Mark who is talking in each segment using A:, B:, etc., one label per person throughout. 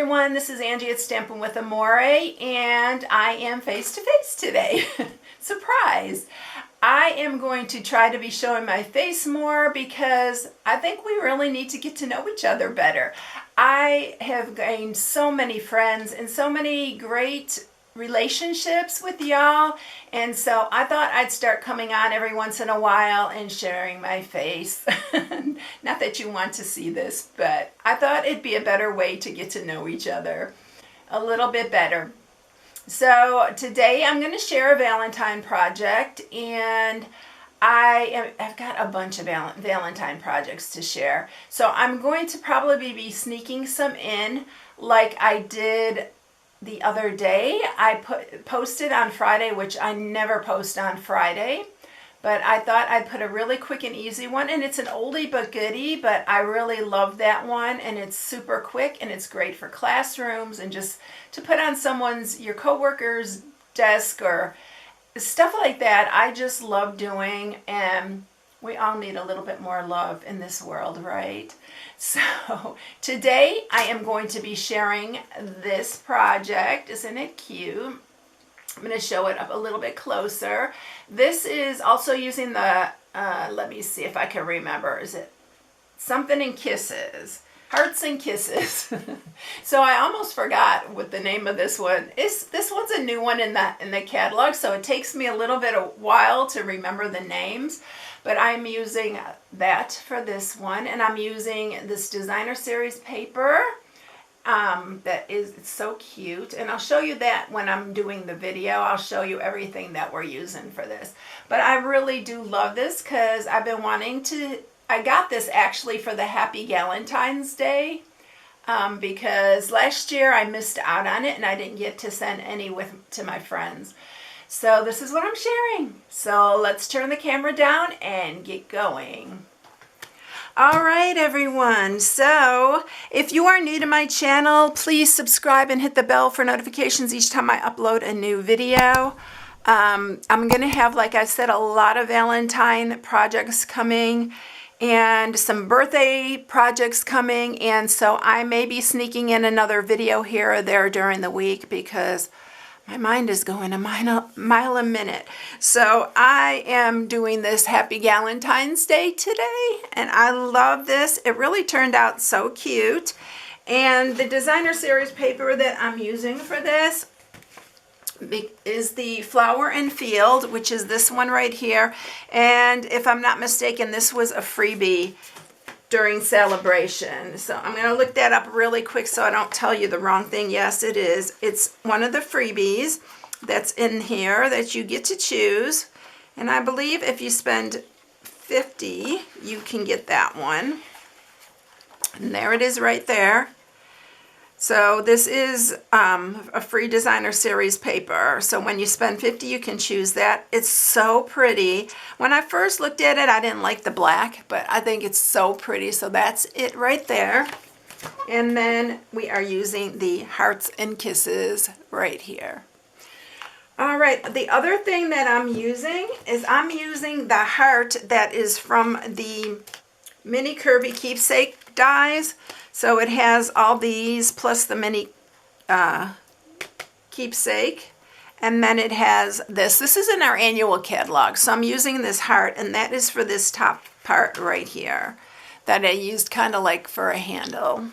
A: everyone, this is Angie at Stampin' with Amore, and I am face to face today. Surprise! I am going to try to be showing my face more because I think we really need to get to know each other better. I have gained so many friends and so many great relationships with y'all, and so I thought I'd start coming on every once in a while and sharing my face. Not that you want to see this, but I thought it'd be a better way to get to know each other a little bit better. So today I'm going to share a Valentine project, and I've got a bunch of Valentine projects to share. So I'm going to probably be sneaking some in like I did the other day. I posted on Friday, which I never post on Friday, but I thought I'd put a really quick and easy one, and it's an oldie but goodie, but I really love that one, and it's super quick, and it's great for classrooms and just to put on your coworker's desk or stuff like that. I just love doing, and we all need a little bit more love in this world, right? So today I am going to be sharing this project. Isn't it cute? I'm going to show it up a little bit closer. This is also using the, let me see if I can remember. Is it something in Kisses? Hearts and Kisses. So I almost forgot what the name of this one is. This one's a new one in the catalog, so it takes me a little bit of while to remember the names. But I'm using that for this one, and I'm using this designer series paper. It's so cute, and I'll show you that when I'm doing the video. I'll show you everything that we're using for this. But I really do love this because I've been wanting to. I got this actually for the Happy Galentines Day because last year I missed out on it and I didn't get to send any to my friends. So this is what I'm sharing. So let's turn the camera down and get going. All right, everyone. So if you are new to my channel, please subscribe and hit the bell for notifications each time I upload a new video. I'm going to have, like I said, a lot of Valentine projects coming and some birthday projects coming, and so I may be sneaking in another video here or there during the week because my mind is going a mile a minute. So I am doing this Happy Galentine's Day today, and I love this. It really turned out so cute. And the designer series paper that I'm using for this is the Flower and Field, which is this one right here. And if I'm not mistaken, this was a freebie during celebration. So I'm going to look that up really quick so I don't tell you the wrong thing. Yes, it is. It's one of the freebies that's in here that you get to choose. And I believe if you spend $50, you can get that one. And there it is right there. So this is a free designer series paper. So when you spend $50, you can choose that. It's so pretty. When I first looked at it, I didn't like the black, but I think it's so pretty. So that's it right there. And then we are using the Hearts and Kisses right here. All right, the other thing that I'm using is I'm using the heart that is from the mini curvy keepsake dies. So it has all these plus the mini keepsake, and then it has this. This is in our annual catalog, so I'm using this heart, and that is for this top part right here that I used kind of like for a handle.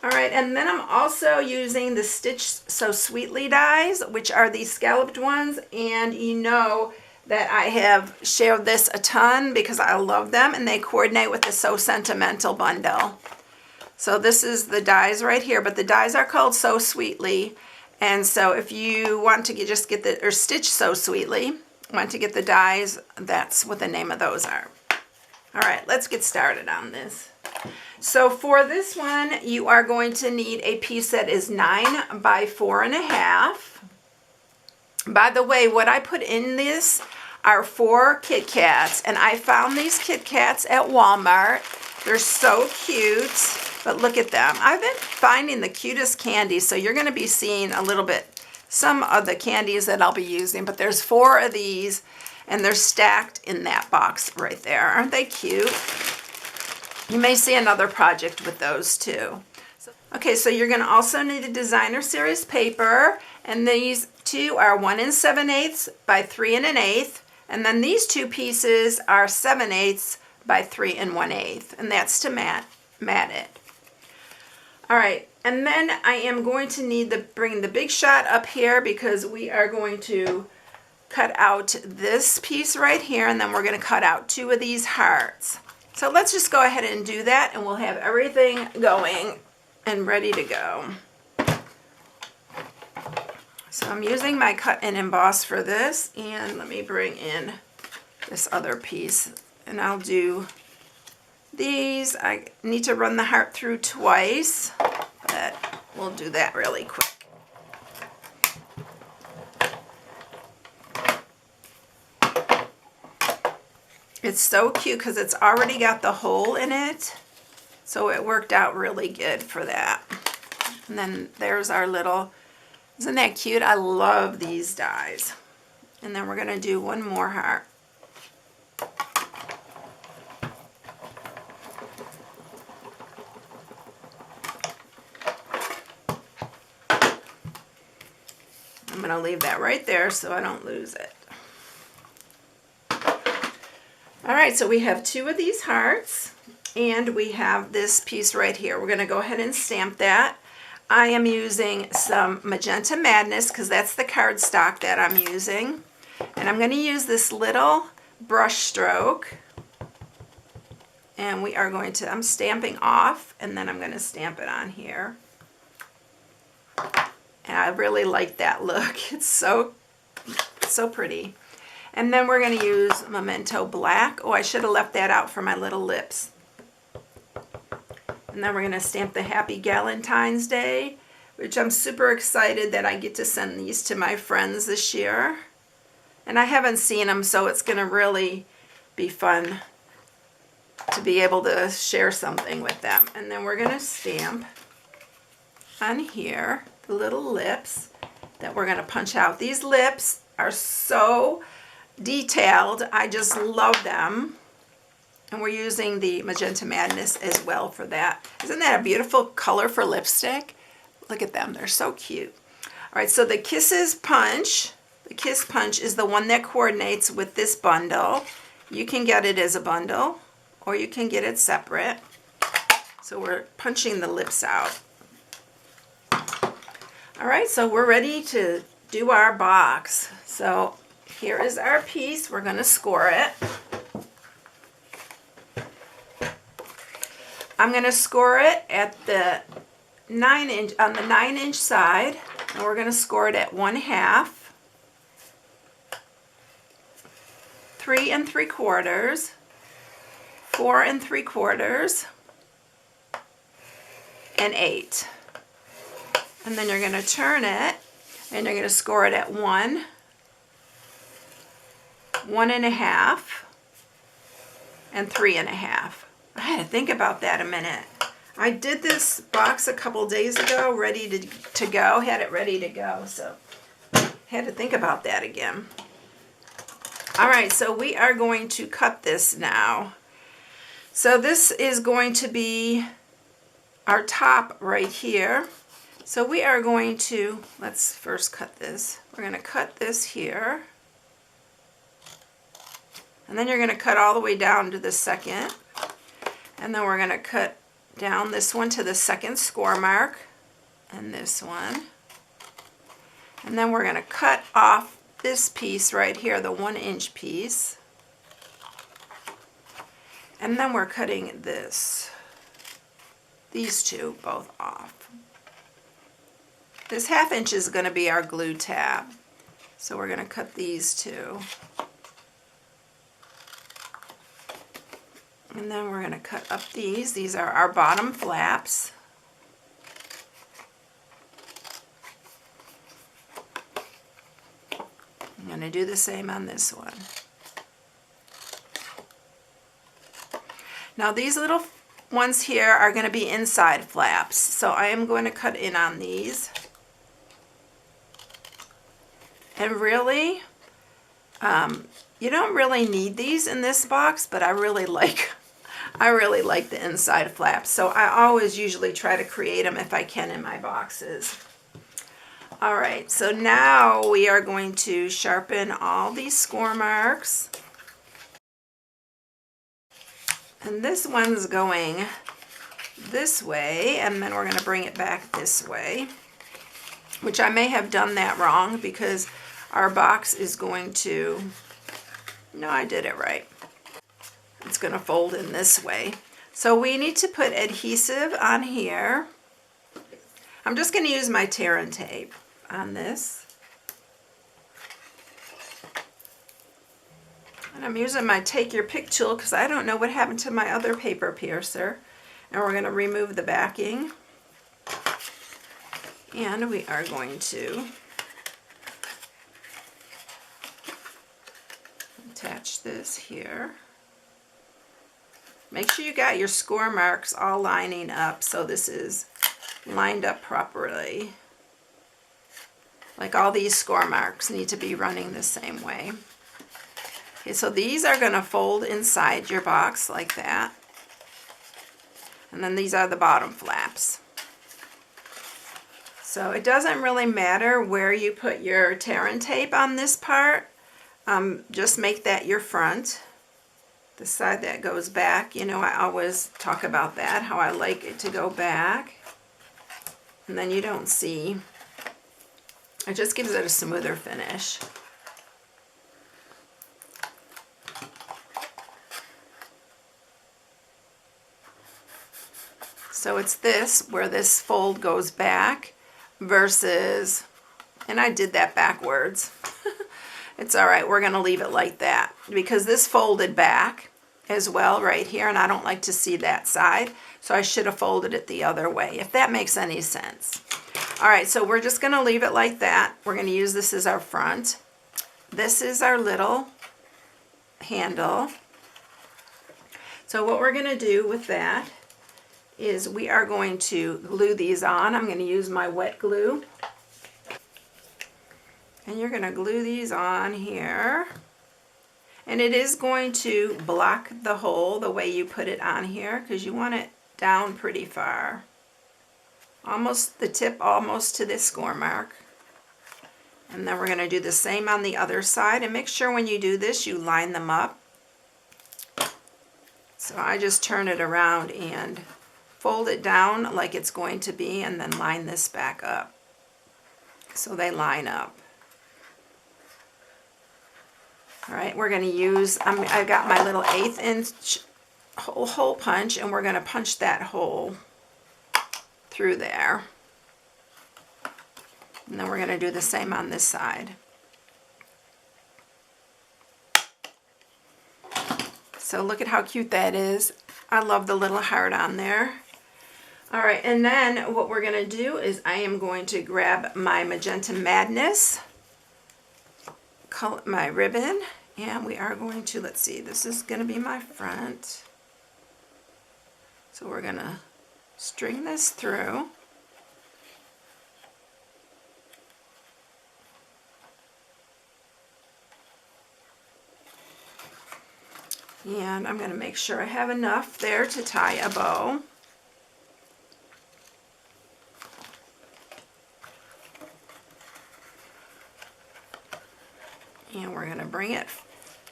A: All right, and then I'm also using the Stitch So Sweetly dies, which are these scalloped ones, and you know that I have shared this a ton because I love them, and they coordinate with the So Sentimental bundle. So this is the dies right here, but the dies are called So Sweetly. And so if you want to just get the, or Stitch So Sweetly, want to get the dies, that's what the name of those are. All right, let's get started on this. So for this one, you are going to need a piece that is 9 by 4.5. By the way, what I put in this are 4 Kit Kats, and I found these Kit Kats at Walmart. They're so cute, but look at them. I've been finding the cutest candies, so you're going to be seeing a little bit, some of the candies that I'll be using, but there's 4 of these, and they're stacked in that box right there. Aren't they cute? You may see another project with those too. Okay, so you're going to also need a designer series paper, and these two are 1 7/8 by 3 1/8, and then these two pieces are 7/8 by 3 1/8, and that's to mat it. All right, and then I am going to need to bring the big shot up here because we are going to cut out this piece right here, and then we're going to cut out 2 of these hearts. So let's just go ahead and do that, and we'll have everything going and ready to go. So I'm using my cut and emboss for this, and let me bring in this other piece, and I'll do these. I need to run the heart through twice, but we'll do that really quick. It's so cute because it's already got the hole in it, so it worked out really good for that. And then there's our little, isn't that cute? I love these dies. And then we're going to do one more heart. I'm going to leave that right there so I don't lose it. All right, so we have 2 of these hearts, and we have this piece right here. We're going to go ahead and stamp that. I am using some Magenta Madness because that's the cardstock that I'm using. And I'm going to use this little brush stroke. And we are going to, I'm stamping off, and then I'm going to stamp it on here. And I really like that look. It's so pretty. And then we're going to use Memento Black. Oh, I should have left that out for my little lips. And then we're going to stamp the Happy Galentines Day, which I'm super excited that I get to send these to my friends this year. And I haven't seen them, so it's going to really be fun to be able to share something with them. And then we're going to stamp on here the little lips that we're going to punch out. These lips are so detailed. I just love them. And we're using the Magenta Madness as well for that. Isn't that a beautiful color for lipstick? Look at them. They're so cute. All right, so the Kisses Punch. The Kiss Punch is the one that coordinates with this bundle. You can get it as a bundle, or you can get it separate. So we're punching the lips out. All right, so we're ready to do our box. So here is our piece. We're going to score it. I'm going to score it at the 9-inch, on the 9-inch side, and we're going to score it at 1/2, 3 3/4, 4 3/4, and 8. And then you're going to turn it, and you're going to score it at 1, 1.5, and 3.5. I had to think about that a minute. I did this box a couple days ago, ready to go, had it ready to go, so had to think about that again. All right, so we are going to cut this now. So this is going to be our top right here. So we are going to, let's first cut this. We're going to cut this here. And then you're going to cut all the way down to the second. And then we're going to cut down this one to the second score mark, and this one. And then we're going to cut off this piece right here, the 1-inch piece. And then we're cutting these two both off. This 1/2 inch is going to be our glue tab. So we're going to cut these two. And then we're going to cut up these. These are our bottom flaps. I'm going to do the same on this one. Now these little ones here are going to be inside flaps. So I am going to cut in on these. And really, you don't really need these in this box, but I really like I really like the inside flaps, so I always usually try to create them if I can in my boxes. All right, so now we are going to sharpen all these score marks. And this one's going this way, and then we're going to bring it back this way, which I may have done that wrong because our box is going to, no, I did it right. It's going to fold in this way. So we need to put adhesive on here. I'm just going to use my tear and tape on this. And I'm using my Take Your Pick tool because I don't know what happened to my other paper piercer. And we're going to remove the backing. And we are going to attach this here. Make sure you got your score marks all lining up so this is lined up properly. Like all these score marks need to be running the same way. Okay, so these are going to fold inside your box like that. And then these are the bottom flaps. So it doesn't really matter where you put your tear and tape on this part. Just make that your front. The side that goes back, you know, I always talk about that, how I like it to go back. And then you don't see, it just gives it a smoother finish. So it's this, where this fold goes back versus, and I did that backwards. It's all right, we're gonna leave it like that because this folded back as well right here, and I don't like to see that side, so I should have folded it the other way, if that makes any sense. All right, so we're just gonna leave it like that. We're gonna use this as our front. This is our little handle. So what we're gonna do with that is we are going to glue these on. I'm gonna use my wet glue. And you're going to glue these on here. And it is going to block the hole the way you put it on here because you want it down pretty far. Almost the tip almost to this score mark. And then we're going to do the same on the other side. And make sure when you do this you line them up. So I just turn it around and fold it down like it's going to be and then line this back up. So they line up. All right, we're going to use, I got my little 1/8 inch hole punch, and we're going to punch that hole through there. And then we're going to do the same on this side. So look at how cute that is. I love the little heart on there. All right, and then what we're going to do is I am going to grab my Magenta Madness, my ribbon, and we are going to, let's see, this is going to be my front. So we're going to string this through. And I'm going to make sure I have enough there to tie a bow. And we're going to bring it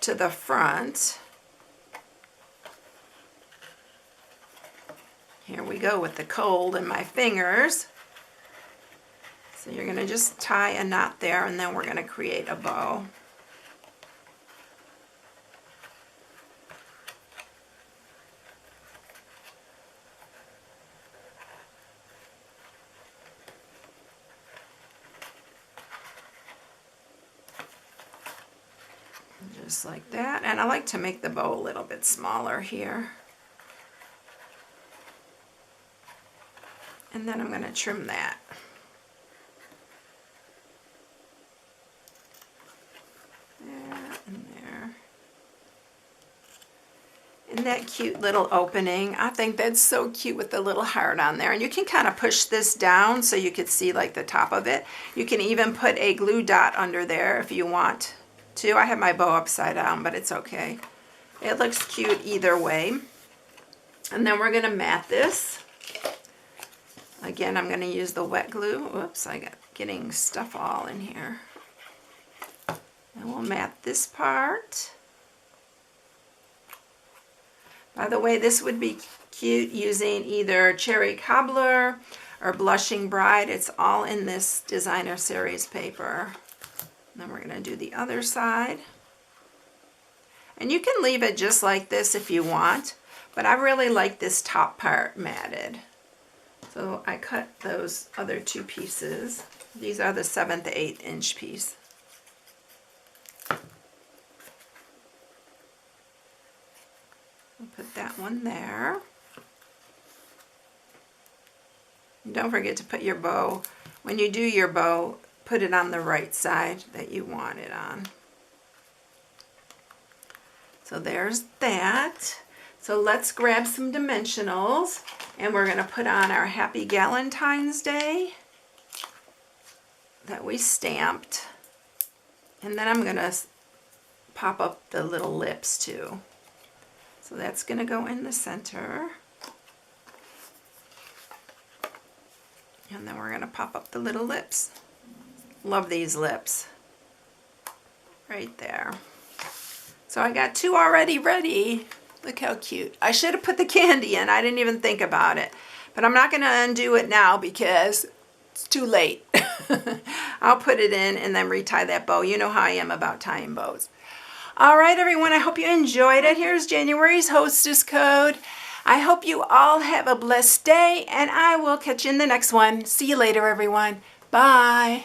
A: to the front. Here we go with the cold in my fingers. So you're going to just tie a knot there, and then we're going to create a bow. Just like that, and I like to make the bow a little bit smaller here. And then I'm going to trim that. There and there. Isn't that cute little opening? I think that's so cute with the little heart on there. And you can kind of push this down so you could see like the top of it. You can even put a glue dot under there if you want to. I have my bow upside down, but it's okay. It looks cute either way. And then we're going to mat this. Again, I'm going to use the wet glue. Whoops, I got getting stuff all in here. And we'll mat this part. By the way, this would be cute using either Cherry Cobbler or Blushing Bride. It's all in this designer series paper. Then we're going to do the other side. And you can leave it just like this if you want, but I really like this top part matted. So I cut those other two pieces. These are the 7th to 8th inch piece. I'll put that one there. And don't forget to put your bow, when you do your bow, put it on the right side that you want it on. So there's that. So let's grab some dimensionals, and we're going to put on our Happy Galentine's Day that we stamped. And then I'm going to pop up the little lips too. So that's going to go in the center. And then we're going to pop up the little lips. Love these lips. Right there. So I got two already ready. Look how cute. I should have put the candy in. I didn't even think about it. But I'm not going to undo it now because it's too late. I'll put it in and then retie that bow. You know how I am about tying bows. All right, everyone. I hope you enjoyed it. Here's January's hostess code. I hope you all have a blessed day, and I will catch you in the next one. See you later, everyone. Bye.